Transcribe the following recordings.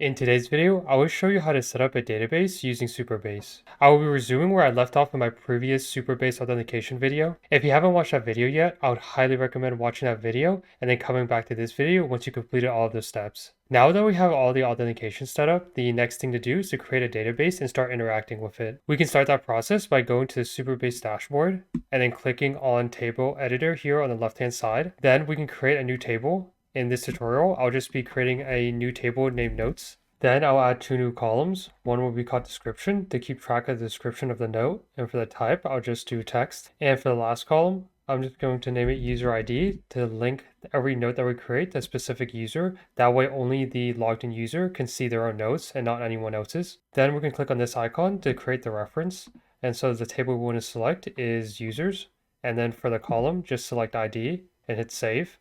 In today's video, I will show you how to set up a database using Supabase. I will be resuming where I left off in my previous Supabase authentication video. If you haven't watched that video yet, I would highly recommend watching that video and then coming back to this video once you completed all of the steps. Now that we have all the authentication set up, the next thing to do is to create a database and start interacting with it. We can start that process by going to the Supabase dashboard and then clicking on Table Editor here on the left-hand side. Then we can create a new table. In this tutorial, I'll just be creating a new table named Notes. Then I'll add two new columns. One will be called Description to keep track of the description of the note. And for the type, I'll just do text. And for the last column, I'm just going to name it User ID to link every note that we create to a specific user. That way only the logged in user can see their own notes and not anyone else's. Then we can click on this icon to create the reference. And so the table we want to select is users. And then for the column, just select ID and hit save.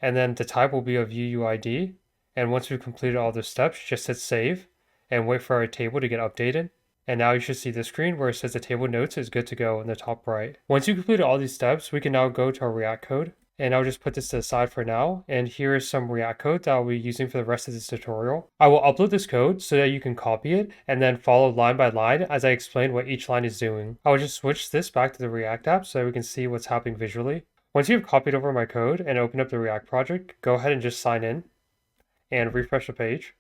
And then the type will be of UUID. And once we've completed all the steps, just hit save and wait for our table to get updated. And now you should see the screen where it says the table notes is good to go in the top right. Once you completed all these steps, we can now go to our React code. And I'll just put this to the side for now. And here is some React code that I'll be using for the rest of this tutorial. I will upload this code so that you can copy it and then follow line by line as I explain what each line is doing. I will just switch this back to the React app so that we can see what's happening visually. Once you've copied over my code and opened up the React project, go ahead and just sign in and refresh the page.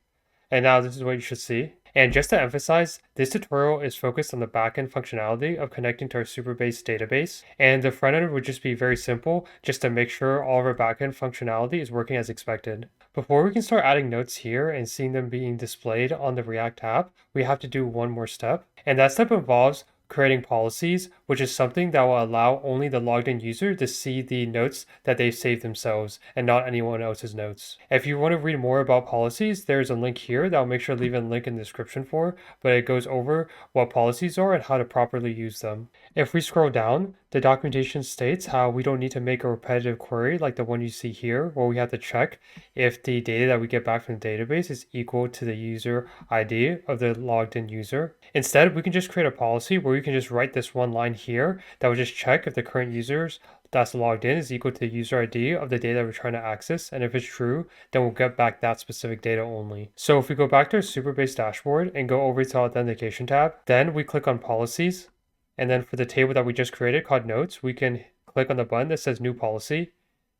And now this is what you should see. And just to emphasize, this tutorial is focused on the backend functionality of connecting to our Supabase database. And the front end would just be very simple, just to make sure all of our backend functionality is working as expected. Before we can start adding notes here and seeing them being displayed on the React app, we have to do one more step. And that step involves creating policies, which is something that will allow only the logged in user to see the notes that they've saved themselves and not anyone else's notes. If you want to read more about policies, there's a link here that I'll make sure to leave a link in the description for, but it goes over what policies are and how to properly use them. If we scroll down, the documentation states how we don't need to make a repetitive query like the one you see here, where we have to check if the data that we get back from the database is equal to the user ID of the logged in user. Instead, we can just create a policy where we can just write this one line here that will just check if the current users that's logged in is equal to the user ID of the data we're trying to access. And if it's true, then we'll get back that specific data only. So if we go back to our Supabase dashboard and go over to Authentication tab, then we click on Policies. And then for the table that we just created called Notes, we can click on the button that says New Policy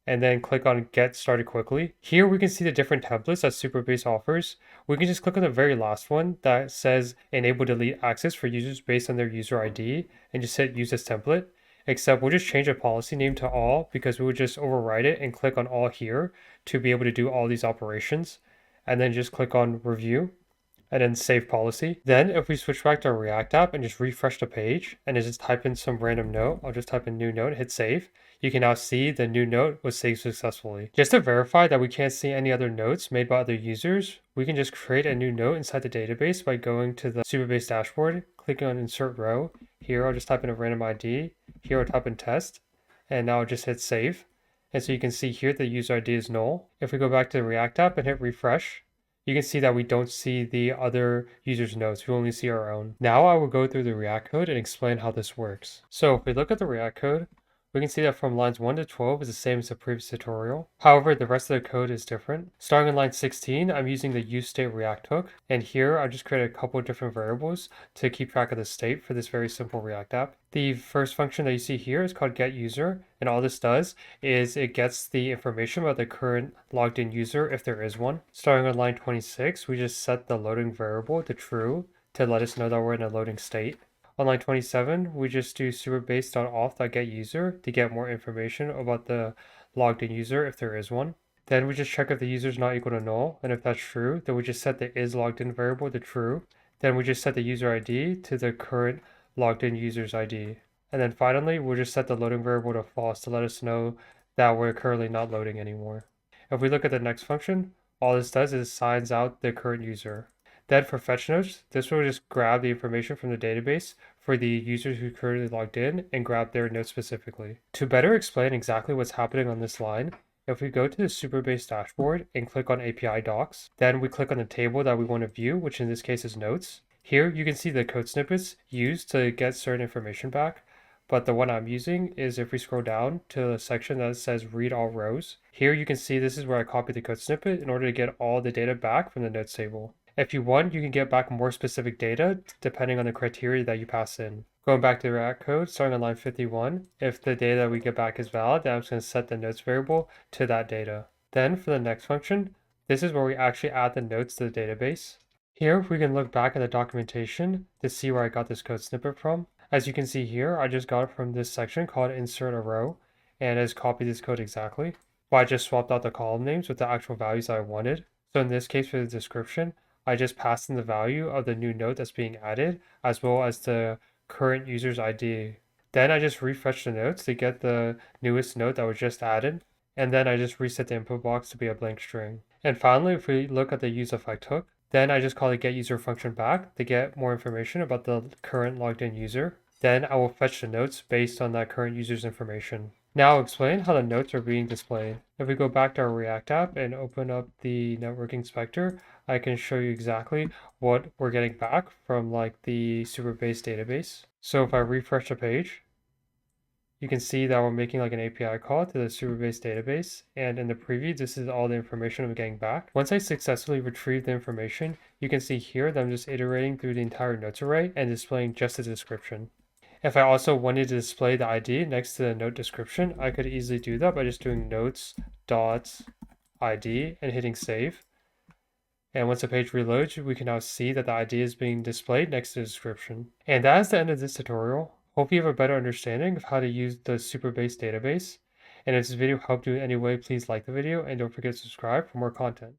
and then click on Get Started Quickly. Here we can see the different templates that Supabase offers. We can just click on the very last one that says Enable Delete Access for users based on their user ID and just hit Use this template. Except we'll just change the policy name to All because we would just override it and click on All here to be able to do all these operations. And then just click on Review and then Save Policy. Then if we switch back to our React app and just refresh the page and just type in some random note, I'll just type in new note, hit save. You can now see the new note was saved successfully. Just to verify that we can't see any other notes made by other users, we can just create a new note inside the database by going to the Supabase dashboard, clicking on Insert Row. Here I'll just type in a random ID. Here I'll type in test. And now I'll just hit save. And so you can see here the user ID is null. If we go back to the React app and hit refresh, you can see that we don't see the other users' notes, we only see our own. Now I will go through the React code and explain how this works. So if we look at the React code, we can see that from lines 1 to 12 is the same as the previous tutorial. However, the rest of the code is different. Starting on line 16, I'm using the useState React hook. And here I just created a couple of different variables to keep track of the state for this very simple React app. The first function that you see here is called getUser. And all this does is it gets the information about the current logged in user if there is one. Starting on line 26, we just set the loading variable to true to let us know that we're in a loading state. On line 27, we just do supabase.auth.getUser to get more information about the logged in user if there is one. Then we just check if the user is not equal to null, and if that's true, then we just set the isLoggedIn variable to true. Then we just set the user ID to the current logged in user's ID. And then finally, we'll just set the loading variable to false to let us know that we're currently not loading anymore. If we look at the next function, all this does is signs out the current user. Then for fetch notes, this will just grab the information from the database for the users who currently logged in and grab their note specifically. To better explain exactly what's happening on this line, if we go to the Supabase dashboard and click on API docs, then we click on the table that we want to view, which in this case is notes. Here you can see the code snippets used to get certain information back. but the one I'm using is if we scroll down to the section that says read all rows. Here you can see this is where I copied the code snippet in order to get all the data back from the notes table. If you want, you can get back more specific data depending on the criteria that you pass in. Going back to the React code, starting on line 51, if the data that we get back is valid, then I'm just going to set the notes variable to that data. Then for the next function, this is where we actually add the notes to the database. Here we can look back at the documentation to see where I got this code snippet from. As you can see here, I just got it from this section called insert a row, and has copied this code exactly. But I just swapped out the column names with the actual values that I wanted. So in this case for the description, I just passed in the value of the new note that's being added, as well as the current user's ID. Then I just refresh the notes to get the newest note that was just added, and then I just reset the input box to be a blank string. And finally, if we look at the use effect hook, then I just call the getUser function back to get more information about the current logged in user. Then I will fetch the notes based on that current user's information. Now I'll explain how the notes are being displayed. If we go back to our React app and open up the network inspector, I can show you exactly what we're getting back from like the Supabase database. So if I refresh the page, you can see that we're making like an API call to the Supabase database, and in the preview, this is all the information I'm getting back. Once I successfully retrieve the information, you can see here that I'm just iterating through the entire notes array and displaying just the description. If I also wanted to display the ID next to the note description, I could easily do that by just doing notes dot ID and hitting save. And once the page reloads, we can now see that the ID is being displayed next to the description. And that is the end of this tutorial. Hope you have a better understanding of how to use the Supabase database. And if this video helped you in any way, please like the video and don't forget to subscribe for more content.